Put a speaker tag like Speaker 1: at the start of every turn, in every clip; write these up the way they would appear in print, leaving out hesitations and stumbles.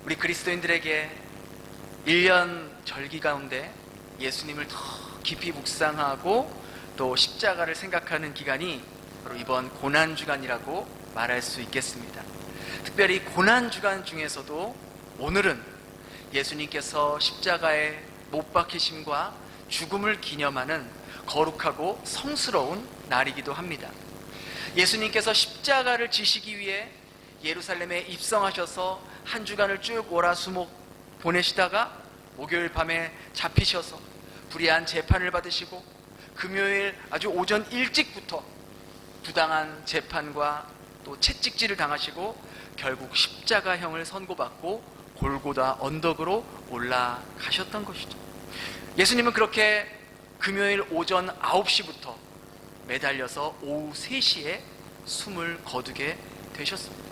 Speaker 1: 우리 그리스도인들에게 1년 절기 가운데 예수님을 더 깊이 묵상하고 또 십자가를 생각하는 기간이 바로 이번 고난주간이라고 말할 수 있겠습니다. 특별히 고난주간 중에서도 오늘은 예수님께서 십자가에 못 박히심과 죽음을 기념하는 거룩하고 성스러운 날이기도 합니다. 예수님께서 십자가를 지시기 위해 예루살렘에 입성하셔서 한 주간을 쭉 월화수목 보내시다가 목요일 밤에 잡히셔서 불의한 재판을 받으시고 금요일 아주 오전 일찍부터 부당한 재판과 또 채찍질을 당하시고 결국 십자가형을 선고받고 골고다 언덕으로 올라가셨던 것이죠. 예수님은 그렇게 금요일 오전 9시부터 매달려서 오후 3시에 숨을 거두게 되셨습니다.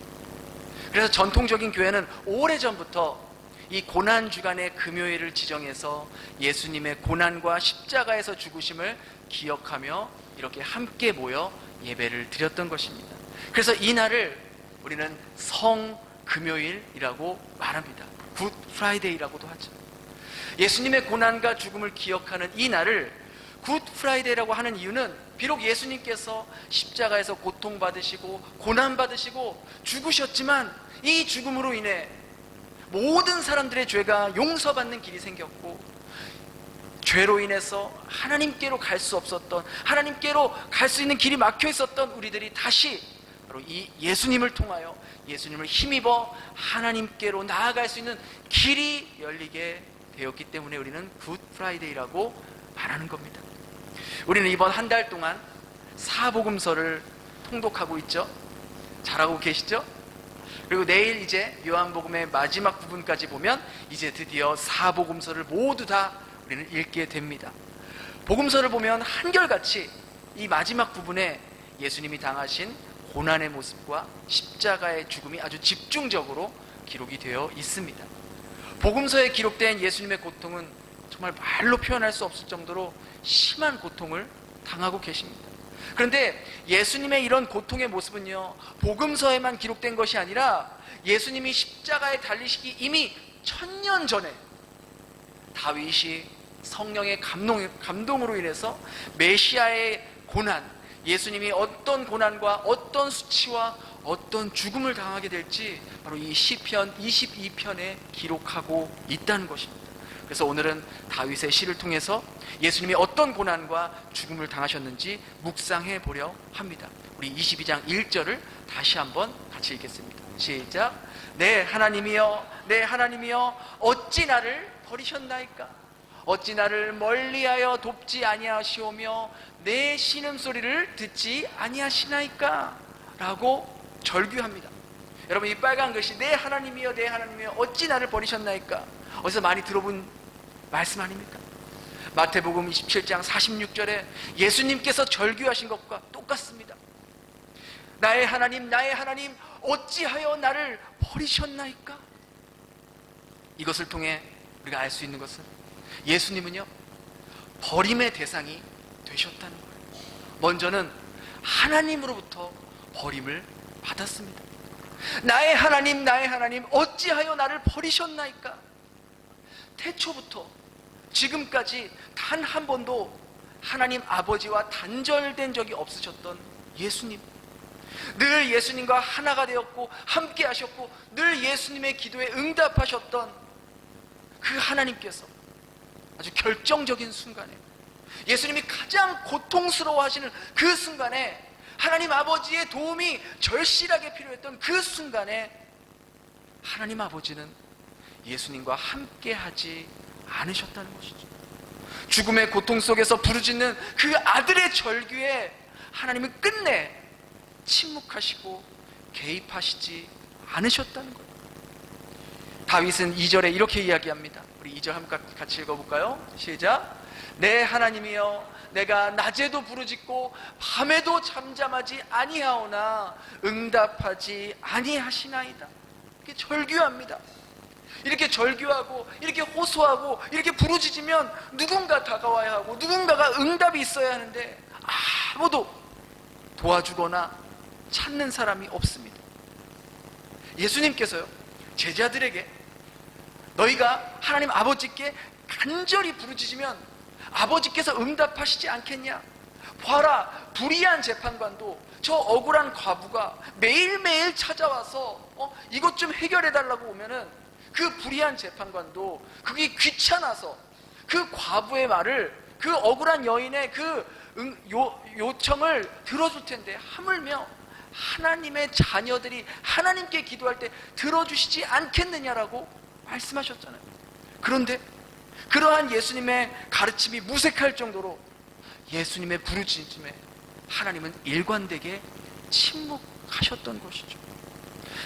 Speaker 1: 그래서 전통적인 교회는 오래전부터 이 고난주간의 금요일을 지정해서 예수님의 고난과 십자가에서 죽으심을 기억하며 이렇게 함께 모여 예배를 드렸던 것입니다. 그래서 이 날을 우리는 성금요일이라고 말합니다. 굿 프라이데이라고도 하죠. 예수님의 고난과 죽음을 기억하는 이 날을 굿 프라이데이라고 하는 이유는 비록 예수님께서 십자가에서 고통받으시고 고난받으시고 죽으셨지만 이 죽음으로 인해 모든 사람들의 죄가 용서받는 길이 생겼고 죄로 인해서 하나님께로 갈 수 없었던, 하나님께로 갈 수 있는 길이 막혀 있었던 우리들이 다시 바로 이 예수님을 통하여 예수님을 힘입어 하나님께로 나아갈 수 있는 길이 열리게 되었기 때문에 우리는 굿 프라이데이라고 말하는 겁니다. 우리는 이번 한 달 동안 사복음서를 통독하고 있죠. 잘하고 계시죠? 그리고 내일 이제 요한복음의 마지막 부분까지 보면 이제 드디어 사복음서를 모두 다 우리는 읽게 됩니다. 복음서를 보면 한결같이 이 마지막 부분에 예수님이 당하신 고난의 모습과 십자가의 죽음이 아주 집중적으로 기록이 되어 있습니다. 복음서에 기록된 예수님의 고통은 정말 말로 표현할 수 없을 정도로 심한 고통을 당하고 계십니다. 그런데 예수님의 이런 고통의 모습은요, 복음서에만 기록된 것이 아니라 예수님이 십자가에 달리시기 이미 1000년 전에 다윗이 성령의 감동으로 인해서 메시아의 고난, 예수님이 어떤 고난과 어떤 수치와 어떤 죽음을 당하게 될지 바로 이 시편 22편에 기록하고 있다는 것입니다. 그래서 오늘은 다윗의 시를 통해서 예수님이 어떤 고난과 죽음을 당하셨는지 묵상해 보려 합니다. 우리 22장 1절을 다시 한번 같이 읽겠습니다. 시작. 내 하나님이여, 내 하나님이여, 어찌 나를 버리셨나이까? 어찌 나를 멀리하여 돕지 아니하시오며 내 신음소리를 듣지 아니하시나이까? 라고 절규합니다. 여러분, 이 빨간 글씨 내 하나님이여, 내 하나님이여, 어찌 나를 버리셨나이까? 어디서 많이 들어본 말씀 아닙니까? 마태복음 27장 46절에 예수님께서 절규하신 것과 똑같습니다. 나의 하나님, 나의 하나님, 어찌하여 나를 버리셨나이까? 이것을 통해 우리가 알 수 있는 것은 예수님은요, 버림의 대상이 되셨다는 거예요. 먼저는 하나님으로부터 버림을 받았습니다. 나의 하나님, 나의 하나님, 어찌하여 나를 버리셨나이까? 태초부터 지금까지 단 한 번도 하나님 아버지와 단절된 적이 없으셨던 예수님, 늘 예수님과 하나가 되었고 함께 하셨고 늘 예수님의 기도에 응답하셨던 그 하나님께서 아주 결정적인 순간에, 예수님이 가장 고통스러워 하시는 그 순간에, 하나님 아버지의 도움이 절실하게 필요했던 그 순간에 하나님 아버지는 예수님과 함께 하지 않으셨다는 것이죠. 죽음의 고통 속에서 부르짖는 그 아들의 절규에 하나님은 끝내 침묵하시고 개입하시지 않으셨다는 거예요. 다윗은 2절에 이렇게 이야기합니다. 우리 2절 한번 같이 읽어볼까요? 시작. 내 하나님이여, 내가 낮에도 부르짖고 밤에도 잠잠하지 아니하오나 응답하지 아니하시나이다. 이렇게 절규합니다. 이렇게 절규하고 이렇게 호소하고 이렇게 부르짖으면 누군가 다가와야 하고 누군가가 응답이 있어야 하는데 아무도 도와주거나 찾는 사람이 없습니다. 예수님께서요, 제자들에게 너희가 하나님 아버지께 간절히 부르짖으면 아버지께서 응답하시지 않겠냐? 봐라, 불의한 재판관도 저 억울한 과부가 매일매일 찾아와서 이것 좀 해결해달라고 오면은 그 불의한 재판관도 그게 귀찮아서 그 과부의 말을, 그 억울한 여인의 요청을 들어줄 텐데, 하물며 하나님의 자녀들이 하나님께 기도할 때 들어주시지 않겠느냐라고 말씀하셨잖아요. 그런데 그러한 예수님의 가르침이 무색할 정도로 예수님의 부르짖음에 하나님은 일관되게 침묵하셨던 것이죠.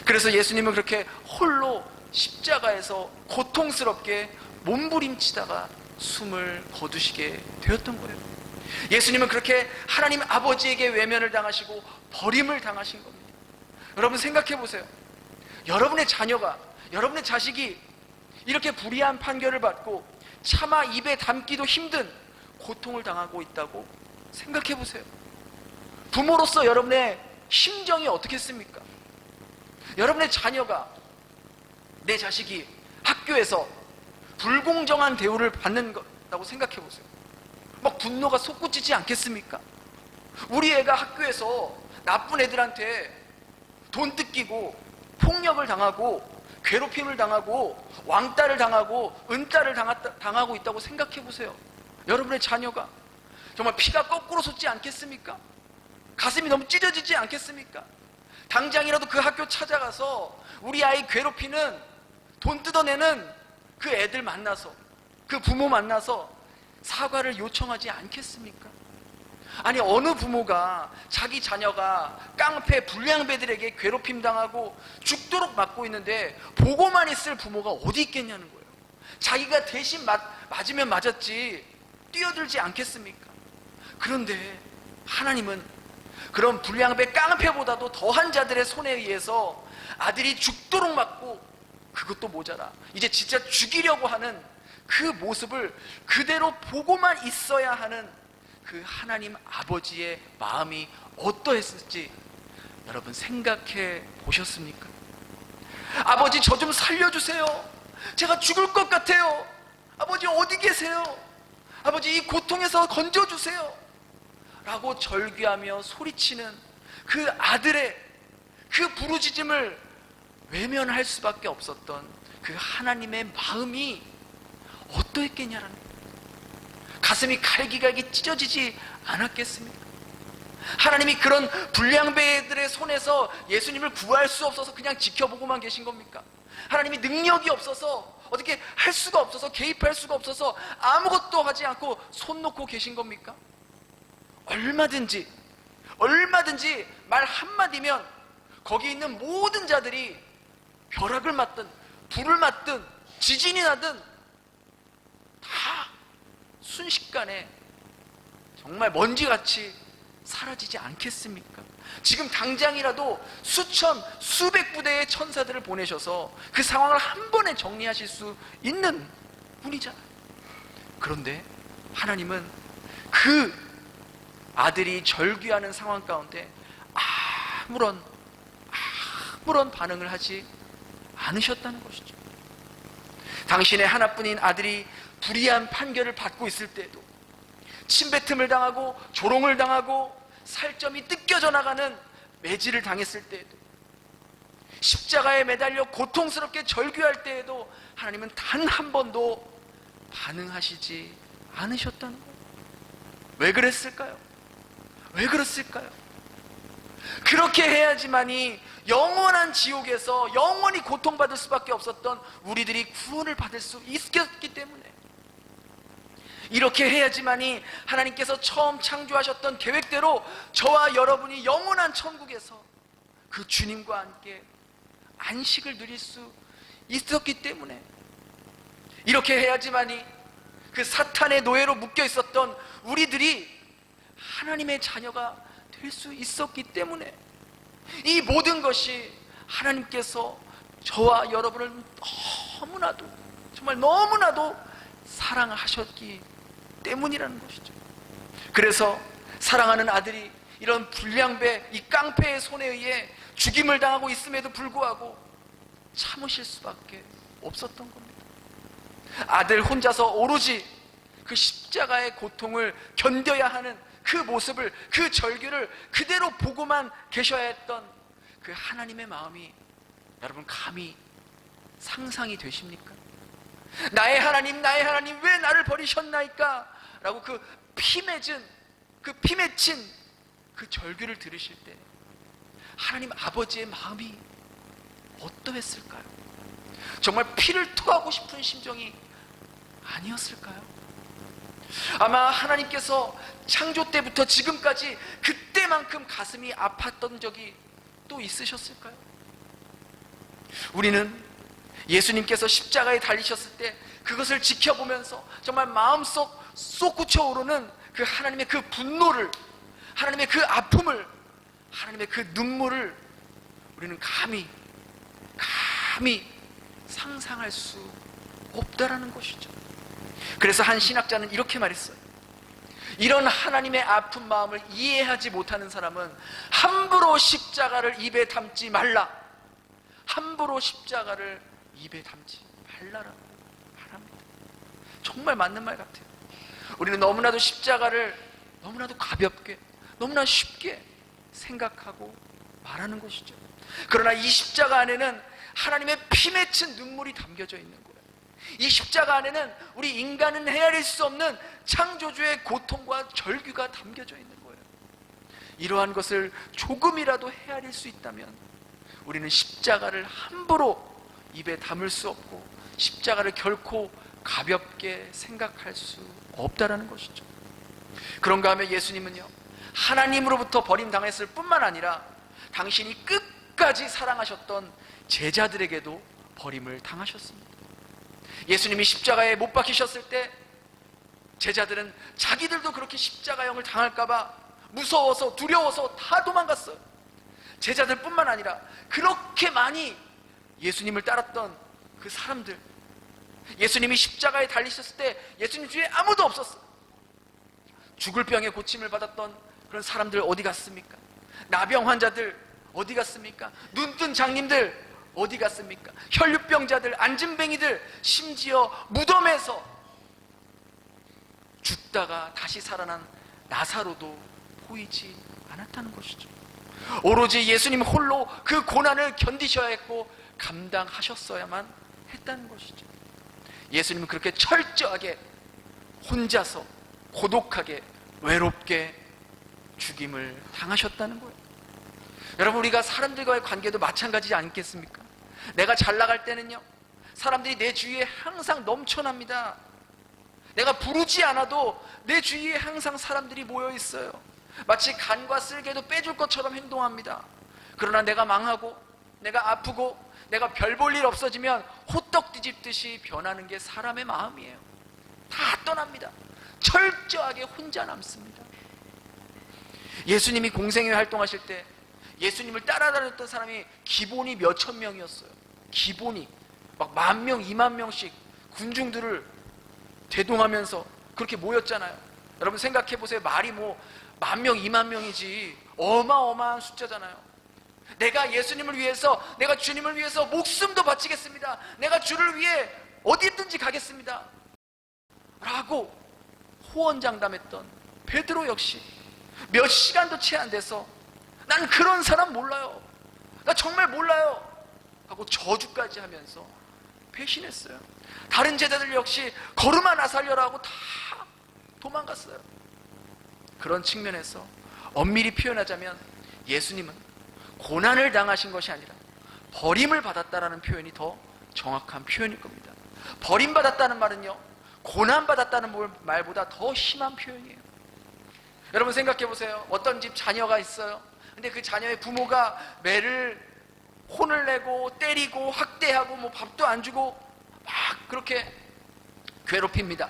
Speaker 1: 그래서 예수님은 그렇게 홀로 십자가에서 고통스럽게 몸부림치다가 숨을 거두시게 되었던 거예요. 예수님은 그렇게 하나님 아버지에게 외면을 당하시고 버림을 당하신 겁니다. 여러분 생각해 보세요. 여러분의 자녀가, 여러분의 자식이 이렇게 불의한 판결을 받고 차마 입에 담기도 힘든 고통을 당하고 있다고 생각해 보세요. 부모로서 여러분의 심정이 어떻겠습니까? 여러분의 자녀가, 내 자식이 학교에서 불공정한 대우를 받는 거라고 생각해 보세요. 막 분노가 솟구치지 않겠습니까? 우리 애가 학교에서 나쁜 애들한테 돈 뜯기고 폭력을 당하고 괴롭힘을 당하고 왕따를 당하고 은따를 당하고 있다고 생각해 보세요. 여러분의 자녀가 정말 피가 거꾸로 솟지 않겠습니까? 가슴이 너무 찢어지지 않겠습니까? 당장이라도 그 학교 찾아가서 우리 아이 괴롭히는, 돈 뜯어내는 그 애들 만나서, 그 부모 만나서 사과를 요청하지 않겠습니까? 아니, 어느 부모가 자기 자녀가 깡패 불량배들에게 괴롭힘 당하고 죽도록 맞고 있는데 보고만 있을 부모가 어디 있겠냐는 거예요. 자기가 대신 맞으면 맞았지 뛰어들지 않겠습니까? 그런데 하나님은 그런 불량배 깡패보다도 더한 자들의 손에 의해서 아들이 죽도록 맞고, 그것도 모자라 이제 진짜 죽이려고 하는 그 모습을 그대로 보고만 있어야 하는 그 하나님 아버지의 마음이 어떠했을지 여러분 생각해 보셨습니까? 아버지, 저 좀 살려주세요. 제가 죽을 것 같아요. 아버지, 어디 계세요? 아버지, 이 고통에서 건져주세요 라고 절규하며 소리치는 그 아들의 그 부르짖음을 외면할 수밖에 없었던 그 하나님의 마음이 어떠했겠냐라는 거예요. 가슴이 갈기갈기 찢어지지 않았겠습니까? 하나님이 그런 불량배들의 손에서 예수님을 구할 수 없어서 그냥 지켜보고만 계신 겁니까? 하나님이 능력이 없어서, 어떻게 할 수가 없어서, 개입할 수가 없어서 아무것도 하지 않고 손 놓고 계신 겁니까? 얼마든지 말 한마디면 거기 있는 모든 자들이 벼락을 맞든 불을 맞든 지진이 나든 다 순식간에 정말 먼지같이 사라지지 않겠습니까? 지금 당장이라도 수천, 수백 부대의 천사들을 보내셔서 그 상황을 한 번에 정리하실 수 있는 분이잖아요. 그런데 하나님은 그 아들이 절규하는 상황 가운데 아무런 반응을 하지 않으셨다는 것이죠. 당신의 하나뿐인 아들이 불의한 판결을 받고 있을 때에도, 침뱉음을 당하고 조롱을 당하고 살점이 뜯겨져 나가는 매질을 당했을 때에도, 십자가에 매달려 고통스럽게 절규할 때에도 하나님은 단 한 번도 반응하시지 않으셨다는 거예요. 왜 그랬을까요? 왜 그랬을까요? 그렇게 해야지만이 영원한 지옥에서 영원히 고통받을 수밖에 없었던 우리들이 구원을 받을 수 있었기 때문에, 이렇게 해야지만이 하나님께서 처음 창조하셨던 계획대로 저와 여러분이 영원한 천국에서 그 주님과 함께 안식을 누릴 수 있었기 때문에, 이렇게 해야지만이 그 사탄의 노예로 묶여 있었던 우리들이 하나님의 자녀가 될 수 있었기 때문에, 이 모든 것이 하나님께서 저와 여러분을 너무나도, 정말 너무나도 사랑하셨기 때문이라는 것이죠. 그래서 사랑하는 아들이 이런 불량배, 이 깡패의 손에 의해 죽임을 당하고 있음에도 불구하고 참으실 수밖에 없었던 겁니다. 아들 혼자서 오로지 그 십자가의 고통을 견뎌야 하는 그 모습을, 그 절규를 그대로 보고만 계셔야 했던 그 하나님의 마음이 여러분 감히 상상이 되십니까? 나의 하나님, 나의 하나님, 왜 나를 버리셨나이까? 라고 그 피맺힌 그 절규를 들으실 때 하나님 아버지의 마음이 어떠했을까요? 정말 피를 토하고 싶은 심정이 아니었을까요? 아마 하나님께서 창조 때부터 지금까지 그때만큼 가슴이 아팠던 적이 또 있으셨을까요? 우리는 예수님께서 십자가에 달리셨을 때 그것을 지켜보면서 정말 마음속 솟구쳐 오르는 그 하나님의 그 분노를, 하나님의 그 아픔을, 하나님의 그 눈물을 우리는 감히 상상할 수 없다라는 것이죠. 그래서 한 신학자는 이렇게 말했어요. 이런 하나님의 아픈 마음을 이해하지 못하는 사람은 함부로 십자가를 입에 담지 말라, 함부로 십자가를 입에 담지 말라라고 말합니다. 정말 맞는 말 같아요. 우리는 너무나도 십자가를 너무나도 가볍게, 너무나 쉽게 생각하고 말하는 것이죠. 그러나 이 십자가 안에는 하나님의 피 맺힌 눈물이 담겨져 있는 거예요. 이 십자가 안에는 우리 인간은 헤아릴 수 없는 창조주의 고통과 절규가 담겨져 있는 거예요. 이러한 것을 조금이라도 헤아릴 수 있다면 우리는 십자가를 함부로 입에 담을 수 없고 십자가를 결코 가볍게 생각할 수 없다라는 것이죠. 그런가 하면 예수님은요, 하나님으로부터 버림당했을 뿐만 아니라 당신이 끝까지 사랑하셨던 제자들에게도 버림을 당하셨습니다. 예수님이 십자가에 못 박히셨을 때 제자들은 자기들도 그렇게 십자가형을 당할까봐 무서워서 두려워서 다 도망갔어요. 제자들뿐만 아니라 그렇게 많이 예수님을 따랐던 그 사람들, 예수님이 십자가에 달리셨을 때 예수님 주위에 아무도 없었어요. 죽을 병에 고침을 받았던 그런 사람들 어디 갔습니까? 나병 환자들 어디 갔습니까? 눈뜬 장님들 어디 갔습니까? 혈류병자들, 안진뱅이들, 심지어 무덤에서 죽다가 다시 살아난 나사로도 보이지 않았다는 것이죠. 오로지 예수님 홀로 그 고난을 견디셔야 했고 감당하셨어야만 했다는 것이죠. 예수님은 그렇게 철저하게 혼자서 고독하게 외롭게 죽임을 당하셨다는 거예요. 여러분, 우리가 사람들과의 관계도 마찬가지지 않겠습니까? 내가 잘 나갈 때는요, 사람들이 내 주위에 항상 넘쳐납니다. 내가 부르지 않아도 내 주위에 항상 사람들이 모여 있어요. 마치 간과 쓸개도 빼줄 것처럼 행동합니다. 그러나 내가 망하고 내가 아프고 내가 별 볼 일 없어지면 호떡 뒤집듯이 변하는 게 사람의 마음이에요. 다 떠납니다. 철저하게 혼자 남습니다. 예수님이 공생애 활동하실 때 예수님을 따라다녔던 사람이 기본이 몇천 명이었어요. 기본이 막 10,000명, 20,000명씩 군중들을 대동하면서 그렇게 모였잖아요. 여러분 생각해 보세요. 말이 뭐 10,000명, 20,000명이지 어마어마한 숫자잖아요. 내가 예수님을 위해서, 내가 주님을 위해서 목숨도 바치겠습니다. 내가 주를 위해 어디든지 가겠습니다 라고 호언장담했던 베드로 역시 몇 시간도 채 안 돼서 난 그런 사람 몰라요, 나 정말 몰라요 하고 저주까지 하면서 배신했어요. 다른 제자들 역시 걸음 하나 살려라 하고 다 도망갔어요. 그런 측면에서 엄밀히 표현하자면 예수님은 고난을 당하신 것이 아니라 버림을 받았다라는 표현이 더 정확한 표현일 겁니다. 버림받았다는 말은요, 고난받았다는 말보다 더 심한 표현이에요. 여러분 생각해 보세요. 어떤 집 자녀가 있어요. 근데 그 자녀의 부모가 매를 혼을 내고 때리고 학대하고 뭐 밥도 안 주고 막 그렇게 괴롭힙니다.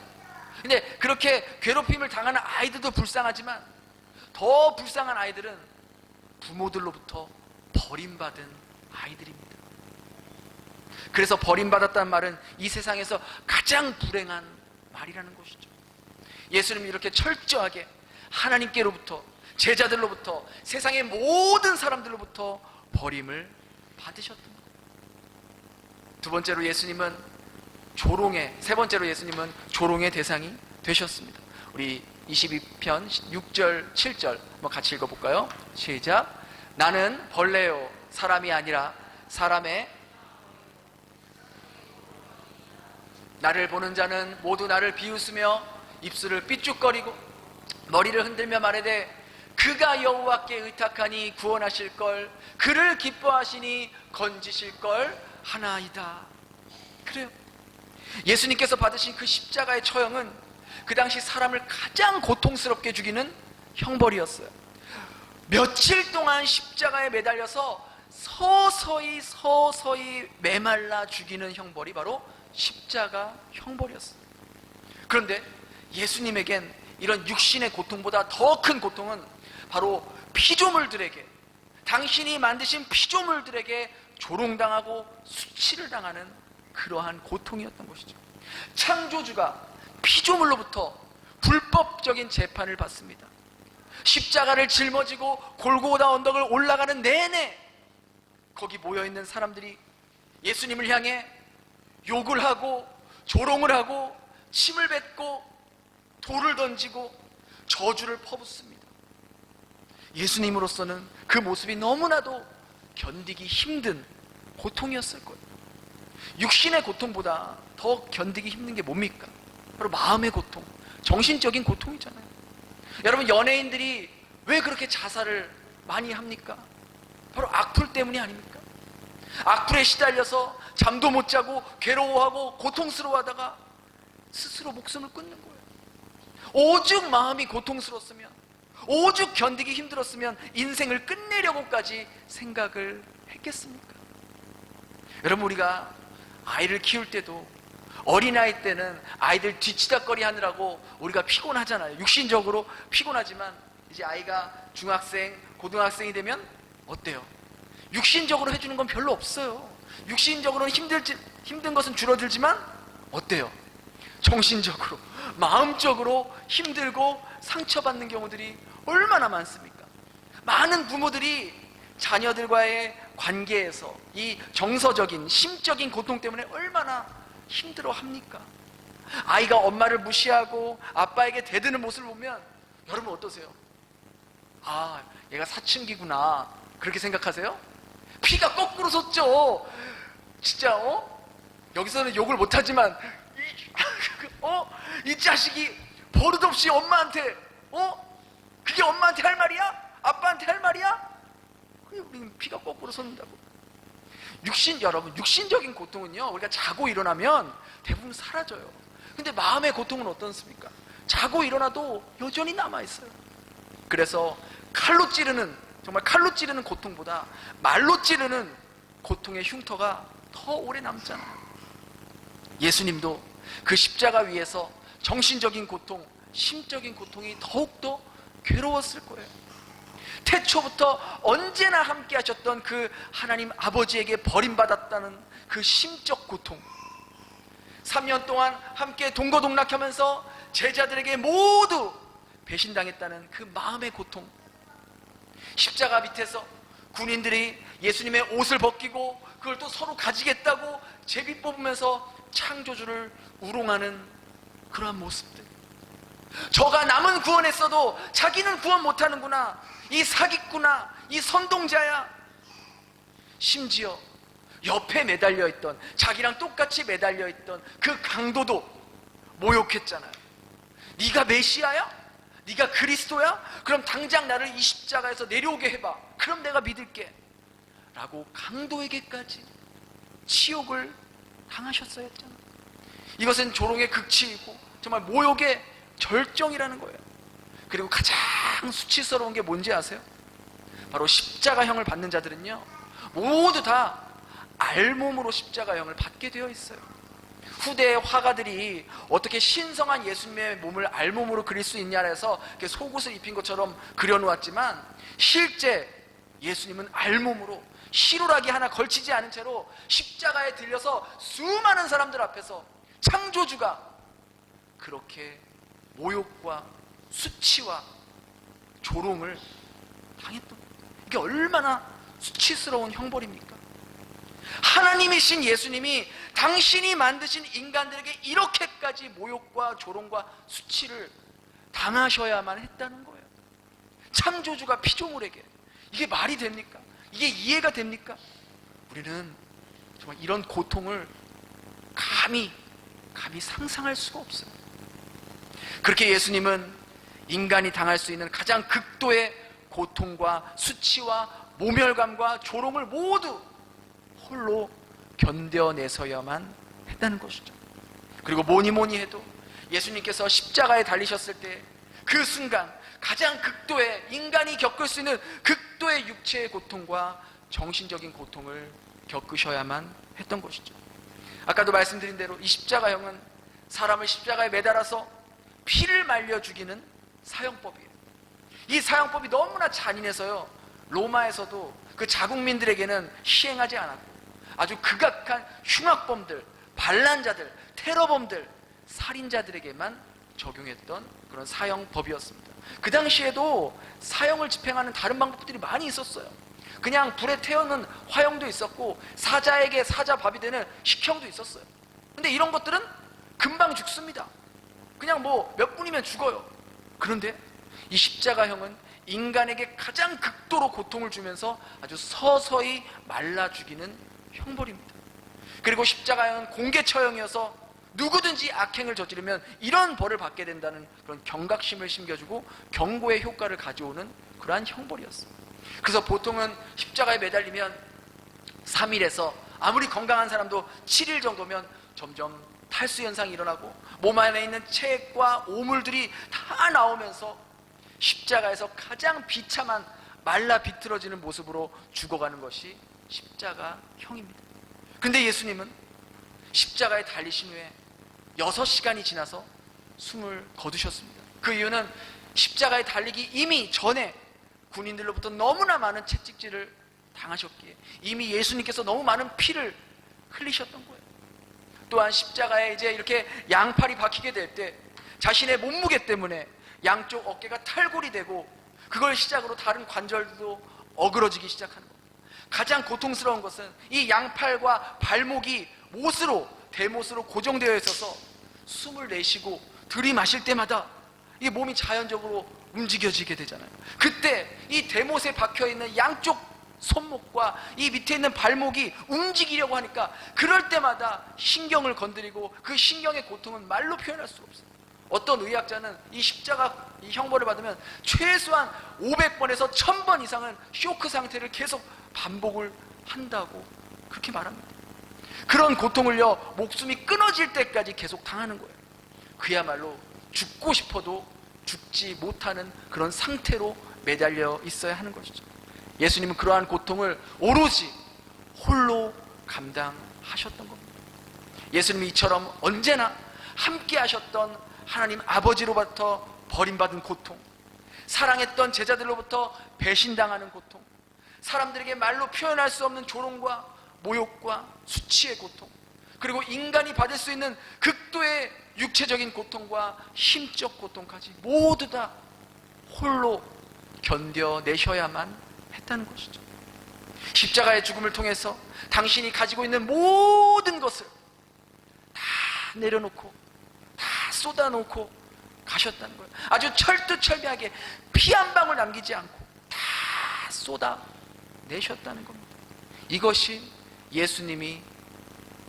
Speaker 1: 근데 그렇게 괴롭힘을 당하는 아이들도 불쌍하지만 더 불쌍한 아이들은 부모들로부터 버림받은 아이들입니다. 그래서 버림받았다는 말은 이 세상에서 가장 불행한 말이라는 것이죠. 예수님이 이렇게 철저하게 하나님께로부터, 제자들로부터, 세상의 모든 사람들로부터 버림을 받으셨던 거예요. 두 번째로 예수님은 조롱의, 세 번째로 예수님은 조롱의 대상이 되셨습니다. 우리 22편 6절 7절 한번 같이 읽어볼까요? 시작. 나는 벌레요 사람이 아니라 사람의, 나를 보는 자는 모두 나를 비웃으며 입술을 삐죽거리고 머리를 흔들며 말하되 그가 여호와께 의탁하니 구원하실 걸, 그를 기뻐하시니 건지실 걸 하나이다. 그래요. 예수님께서 받으신 그 십자가의 처형은 그 당시 사람을 가장 고통스럽게 죽이는 형벌이었어요. 며칠 동안 십자가에 매달려서 서서히 메말라 죽이는 형벌이 바로 십자가 형벌이었어요. 그런데 예수님에겐 이런 육신의 고통보다 더 큰 고통은 바로 피조물들에게, 당신이 만드신 피조물들에게 조롱당하고 수치를 당하는 그러한 고통이었던 것이죠. 창조주가 피조물로부터 불법적인 재판을 받습니다. 십자가를 짊어지고 골고다 언덕을 올라가는 내내 거기 모여있는 사람들이 예수님을 향해 욕을 하고 조롱을 하고 침을 뱉고 돌을 던지고 저주를 퍼붓습니다. 예수님으로서는 그 모습이 너무나도 견디기 힘든 고통이었을 거예요. 육신의 고통보다 더 견디기 힘든 게 뭡니까? 바로 마음의 고통, 정신적인 고통이잖아요. 여러분, 연예인들이 왜 그렇게 자살을 많이 합니까? 바로 악플 때문이 아닙니까? 악플에 시달려서 잠도 못 자고 괴로워하고 고통스러워하다가 스스로 목숨을 끊는 거예요. 오죽 마음이 고통스러웠으면, 오죽 견디기 힘들었으면 인생을 끝내려고까지 생각을 했겠습니까? 여러분, 우리가 아이를 키울 때도 어린아이 때는 아이들 뒤치다꺼리 하느라고 우리가 피곤하잖아요. 육신적으로 피곤하지만 이제 아이가 중학생, 고등학생이 되면 어때요? 육신적으로 해주는 건 별로 없어요. 육신적으로는 힘든 것은 줄어들지만 어때요? 정신적으로, 마음적으로 힘들고 상처받는 경우들이 얼마나 많습니까? 많은 부모들이 자녀들과의 관계에서 이 정서적인, 심적인 고통 때문에 얼마나 힘들어합니까? 아이가 엄마를 무시하고 아빠에게 대드는 모습을 보면 여러분 어떠세요? 아, 얘가 사춘기구나, 그렇게 생각하세요? 피가 거꾸로 솟죠. 진짜 여기서는 욕을 못하지만 이 자식이 버릇없이 엄마한테 그게 엄마한테 할 말이야? 아빠한테 할 말이야? 우리는 피가 거꾸로 솟는다고. 여러분, 육신적인 고통은요, 우리가 자고 일어나면 대부분 사라져요. 근데 마음의 고통은 어떻습니까? 자고 일어나도 여전히 남아있어요. 그래서 정말 칼로 찌르는 고통보다 말로 찌르는 고통의 흉터가 더 오래 남잖아요. 예수님도 그 십자가 위에서 정신적인 고통, 심적인 고통이 더욱더 괴로웠을 거예요. 태초부터 언제나 함께 하셨던 그 하나님 아버지에게 버림받았다는 그 심적 고통, 3년 동안 함께 동거동락하면서 제자들에게 모두 배신당했다는 그 마음의 고통, 십자가 밑에서 군인들이 예수님의 옷을 벗기고 그걸 또 서로 가지겠다고 제비 뽑으면서 창조주를 우롱하는 그러한 모습들, 저가 남은 구원했어도 자기는 구원 못하는구나, 이 사기꾼아, 이 선동자야. 심지어 옆에 매달려있던, 자기랑 똑같이 매달려있던 그 강도도 모욕했잖아요. 네가 메시아야? 네가 그리스도야? 그럼 당장 나를 이 십자가에서 내려오게 해봐. 그럼 내가 믿을게. 라고 강도에게까지 치욕을 당하셨어야 했잖아요. 이것은 조롱의 극치이고 정말 모욕의 절정이라는 거예요. 그리고 가장 수치스러운 게 뭔지 아세요? 바로 십자가형을 받는 자들은요, 모두 다 알몸으로 십자가형을 받게 되어 있어요. 후대의 화가들이 어떻게 신성한 예수님의 몸을 알몸으로 그릴 수 있냐라 해서 속옷을 입힌 것처럼 그려놓았지만, 실제 예수님은 알몸으로 시루라기 하나 걸치지 않은 채로 십자가에 들려서 수많은 사람들 앞에서 창조주가 그렇게 모욕과 수치와 조롱을 당했던 거예요. 이게 얼마나 수치스러운 형벌입니까? 하나님이신 예수님이 당신이 만드신 인간들에게 이렇게까지 모욕과 조롱과 수치를 당하셔야만 했다는 거예요. 창조주가 피조물에게 이게 말이 됩니까? 이게 이해가 됩니까? 우리는 정말 이런 고통을 감히 상상할 수가 없어요. 그렇게 예수님은 인간이 당할 수 있는 가장 극도의 고통과 수치와 모멸감과 조롱을 모두 홀로 견뎌내서야만 했다는 것이죠. 그리고 뭐니 해도 예수님께서 십자가에 달리셨을 때 그 순간 가장 극도의, 인간이 겪을 수 있는 극도의 육체의 고통과 정신적인 고통을 겪으셔야만 했던 것이죠. 아까도 말씀드린 대로 이 십자가형은 사람을 십자가에 매달아서 피를 말려 죽이는 사형법이에요. 이 사형법이 너무나 잔인해서요, 로마에서도 그 자국민들에게는 시행하지 않았고 아주 극악한 흉악범들, 반란자들, 테러범들, 살인자들에게만 적용했던 그런 사형법이었습니다. 그 당시에도 사형을 집행하는 다른 방법들이 많이 있었어요. 그냥 불에 태우는 화형도 있었고 사자에게 사자밥이 되는 식형도 있었어요. 근데 이런 것들은 금방 죽습니다. 그냥 뭐 몇 분이면 죽어요. 그런데 이 십자가형은 인간에게 가장 극도로 고통을 주면서 아주 서서히 말라 죽이는 형벌입니다. 그리고 십자가형은 공개 처형이어서 누구든지 악행을 저지르면 이런 벌을 받게 된다는 그런 경각심을 심겨주고 경고의 효과를 가져오는 그러한 형벌이었습니다. 그래서 보통은 십자가에 매달리면 3일에서 아무리 건강한 사람도 7일 정도면 점점 탈수 현상이 일어나고 몸 안에 있는 체액과 오물들이 다 나오면서 십자가에서 가장 비참한 말라 비틀어지는 모습으로 죽어가는 것이 십자가형입니다. 근데 예수님은 십자가에 달리신 후에 6시간이 지나서 숨을 거두셨습니다. 그 이유는 십자가에 달리기 이미 전에 군인들로부터 너무나 많은 채찍질을 당하셨기에 이미 예수님께서 너무 많은 피를 흘리셨던 거예요. 또한 십자가에 이제 이렇게 양팔이 박히게 될 때 자신의 몸무게 때문에 양쪽 어깨가 탈골이 되고 그걸 시작으로 다른 관절도 어그러지기 시작하는 겁니다. 가장 고통스러운 것은 이 양팔과 발목이 대못으로 고정되어 있어서 숨을 내쉬고 들이마실 때마다 이 몸이 자연적으로 움직여지게 되잖아요. 그때 이 대못에 박혀있는 양쪽 손목과 이 밑에 있는 발목이 움직이려고 하니까 그럴 때마다 신경을 건드리고 그 신경의 고통은 말로 표현할 수가 없어요. 어떤 의학자는 이 십자가 이 형벌을 받으면 최소한 500번에서 1000번 이상은 쇼크 상태를 계속 반복을 한다고 그렇게 말합니다. 그런 고통을요, 목숨이 끊어질 때까지 계속 당하는 거예요. 그야말로 죽고 싶어도 죽지 못하는 그런 상태로 매달려 있어야 하는 것이죠. 예수님은 그러한 고통을 오로지 홀로 감당하셨던 겁니다. 예수님이 이처럼 언제나 함께 하셨던 하나님 아버지로부터 버림받은 고통, 사랑했던 제자들로부터 배신당하는 고통, 사람들에게 말로 표현할 수 없는 조롱과 모욕과 수치의 고통, 그리고 인간이 받을 수 있는 극도의 육체적인 고통과 심적 고통까지 모두 다 홀로 견뎌내셔야만 했다는 것이죠. 십자가의 죽음을 통해서 당신이 가지고 있는 모든 것을 다 내려놓고 다 쏟아놓고 가셨다는 거예요. 아주 철두철미하게 피 한 방울 남기지 않고 다 쏟아내셨다는 겁니다. 이것이 예수님이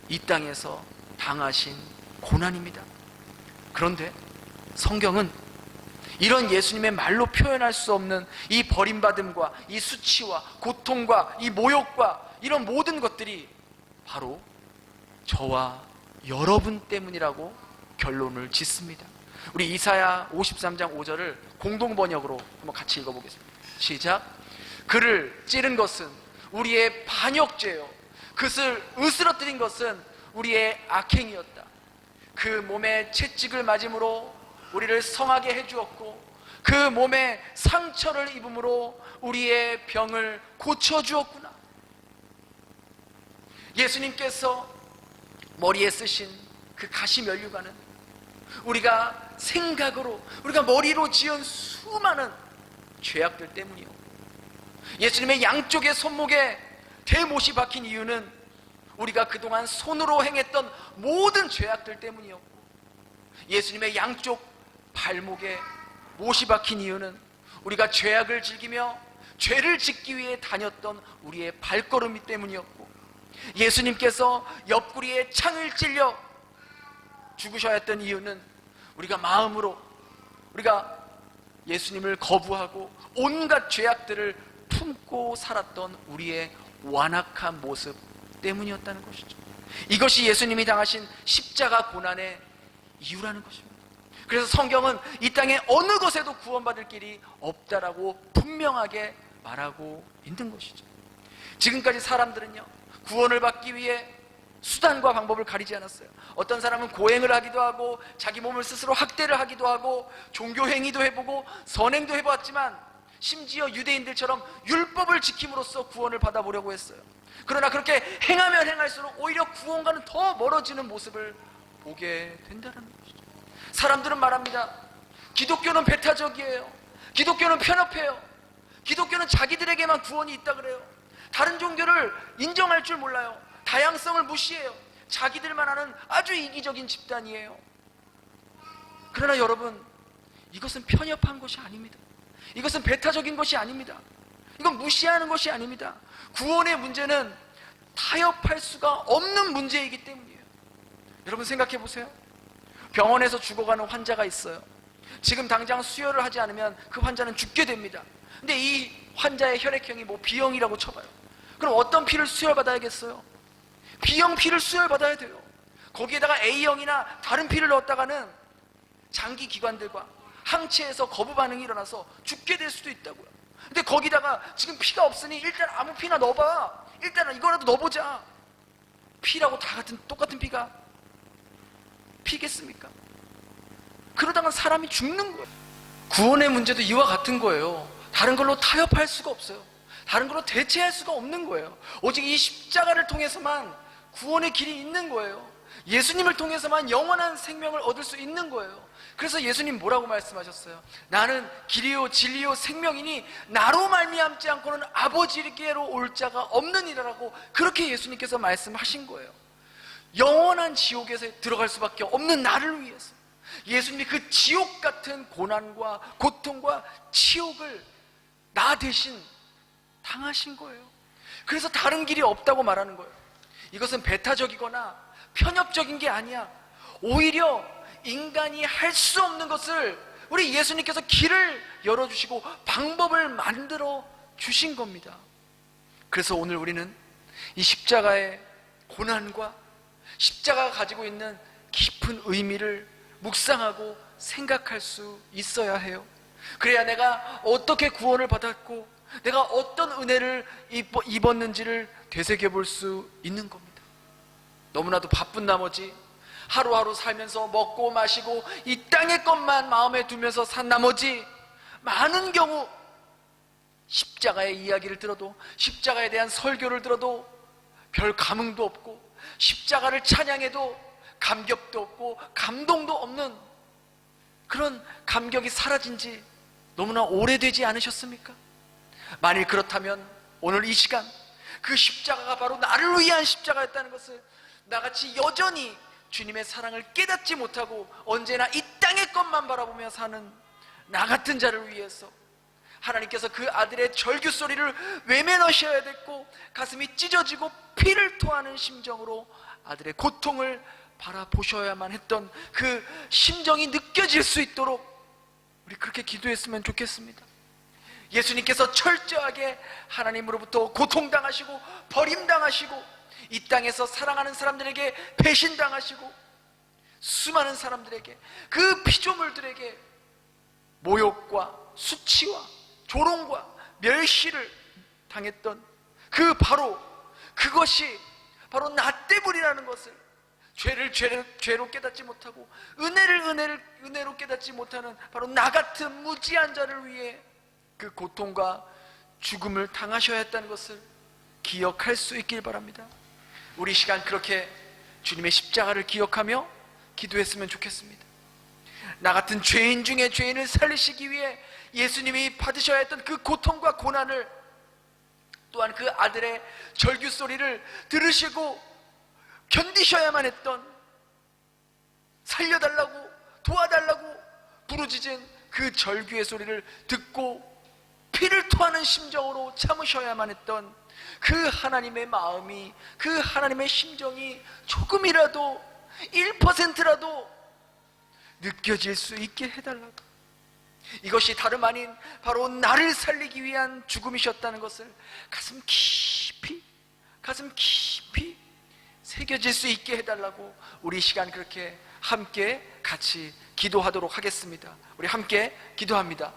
Speaker 1: 이 땅에서 당하신 고난입니다. 그런데 성경은 이런 예수님의 말로 표현할 수 없는 이 버림받음과 이 수치와 고통과 이 모욕과 이런 모든 것들이 바로 저와 여러분 때문이라고 결론을 짓습니다. 우리 이사야 53장 5절을 공동번역으로 한번 같이 읽어보겠습니다. 시작. 그를 찌른 것은 우리의 반역죄요, 그것을 으스러뜨린 것은 우리의 악행이었다. 그 몸에 채찍을 맞음으로 우리를 성하게 해주었고 그 몸에 상처를 입음으로 우리의 병을 고쳐주었구나. 예수님께서 머리에 쓰신 그 가시면류관은 우리가 생각으로, 우리가 머리로 지은 수많은 죄악들 때문이요, 예수님의 양쪽의 손목에 대못이 박힌 이유는 우리가 그동안 손으로 행했던 모든 죄악들 때문이었고, 예수님의 양쪽 발목에 못이 박힌 이유는 우리가 죄악을 즐기며 죄를 짓기 위해 다녔던 우리의 발걸음이 때문이었고, 예수님께서 옆구리에 창을 찔려 죽으셔야 했던 이유는 우리가 마음으로 우리가 예수님을 거부하고 온갖 죄악들을 품고 살았던 우리의 완악한 모습 때문이었다는 것이죠. 이것이 예수님이 당하신 십자가 고난의 이유라는 것입니다. 그래서 성경은 이 땅에 어느 것에도 구원받을 길이 없다라고 분명하게 말하고 있는 것이죠. 지금까지 사람들은요, 구원을 받기 위해 수단과 방법을 가리지 않았어요. 어떤 사람은 고행을 하기도 하고 자기 몸을 스스로 학대를 하기도 하고 종교 행위도 해보고 선행도 해보았지만, 심지어 유대인들처럼 율법을 지킴으로써 구원을 받아보려고 했어요. 그러나 그렇게 행하면 행할수록 오히려 구원과는 더 멀어지는 모습을 보게 된다는 것이죠. 사람들은 말합니다. 기독교는 배타적이에요. 기독교는 편협해요. 기독교는 자기들에게만 구원이 있다 그래요. 다른 종교를 인정할 줄 몰라요. 다양성을 무시해요. 자기들만 하는 아주 이기적인 집단이에요. 그러나 여러분, 이것은 편협한 것이 아닙니다. 이것은 배타적인 것이 아닙니다. 이건 무시하는 것이 아닙니다. 구원의 문제는 타협할 수가 없는 문제이기 때문이에요. 여러분 생각해 보세요. 병원에서 죽어가는 환자가 있어요. 지금 당장 수혈을 하지 않으면 그 환자는 죽게 됩니다. 근데 이 환자의 혈액형이 뭐 B형이라고 쳐봐요. 그럼 어떤 피를 수혈받아야겠어요? B형 피를 수혈받아야 돼요. 거기에다가 A형이나 다른 피를 넣었다가는 장기 기관들과 항체에서 거부 반응이 일어나서 죽게 될 수도 있다고요. 근데 거기다가 지금 피가 없으니 일단 아무 피나 넣어봐. 일단은 이거라도 넣어보자. 피라고 다 똑같은 피가 피겠습니까? 그러다가 사람이 죽는 거예요. 구원의 문제도 이와 같은 거예요. 다른 걸로 타협할 수가 없어요. 다른 걸로 대체할 수가 없는 거예요. 오직 이 십자가를 통해서만 구원의 길이 있는 거예요. 예수님을 통해서만 영원한 생명을 얻을 수 있는 거예요. 그래서 예수님 뭐라고 말씀하셨어요? 나는 길이요 진리요 생명이니 나로 말미암지 않고는 아버지께로 올 자가 없느니라라고 그렇게 예수님께서 말씀하신 거예요. 영원한 지옥에서 들어갈 수밖에 없는 나를 위해서 예수님이 그 지옥 같은 고난과 고통과 치욕을 나 대신 당하신 거예요. 그래서 다른 길이 없다고 말하는 거예요. 이것은 배타적이거나 편협적인 게 아니야. 오히려 인간이 할 수 없는 것을 우리 예수님께서 길을 열어주시고 방법을 만들어 주신 겁니다. 그래서 오늘 우리는 이 십자가의 고난과 십자가가 가지고 있는 깊은 의미를 묵상하고 생각할 수 있어야 해요. 그래야 내가 어떻게 구원을 받았고 내가 어떤 은혜를 입었는지를 되새겨볼 수 있는 겁니다. 너무나도 바쁜 나머지 하루하루 살면서 먹고 마시고 이 땅의 것만 마음에 두면서 산 나머지 많은 경우 십자가의 이야기를 들어도 십자가에 대한 설교를 들어도 별 감흥도 없고 십자가를 찬양해도 감격도 없고 감동도 없는 그런 감격이 사라진 지 너무나 오래되지 않으셨습니까? 만일 그렇다면 오늘 이 시간 그 십자가가 바로 나를 위한 십자가였다는 것을 나같이 여전히 주님의 사랑을 깨닫지 못하고 언제나 이 땅의 것만 바라보며 사는 나 같은 자를 위해서 하나님께서 그 아들의 절규 소리를 외면하셔야 됐고 가슴이 찢어지고 피를 토하는 심정으로 아들의 고통을 바라보셔야만 했던 그 심정이 느껴질 수 있도록 우리 그렇게 기도했으면 좋겠습니다. 예수님께서 철저하게 하나님으로부터 고통당하시고 버림당하시고 이 땅에서 사랑하는 사람들에게 배신당하시고 수많은 사람들에게 그 피조물들에게 모욕과 수치와 조롱과 멸시를 당했던 그 바로 그것이 바로 나 때문이라는 것을 죄를 죄로 깨닫지 못하고 은혜로 깨닫지 못하는 바로 나 같은 무지한 자를 위해 그 고통과 죽음을 당하셔야 했다는 것을 기억할 수 있길 바랍니다. 우리 시간 그렇게 주님의 십자가를 기억하며 기도했으면 좋겠습니다. 나 같은 죄인 중에 죄인을 살리시기 위해 예수님이 받으셔야 했던 그 고통과 고난을 또한 그 아들의 절규 소리를 들으시고 견디셔야만 했던, 살려달라고 도와달라고 부르짖은 그 절규의 소리를 듣고 피를 토하는 심정으로 참으셔야만 했던 그 하나님의 마음이, 그 하나님의 심정이 조금이라도 1%라도 느껴질 수 있게 해달라고. 이것이 다름 아닌 바로 나를 살리기 위한 죽음이셨다는 것을 가슴 깊이 새겨질 수 있게 해달라고 우리 이 시간 그렇게 함께 같이 기도하도록 하겠습니다. 우리 함께 기도합니다.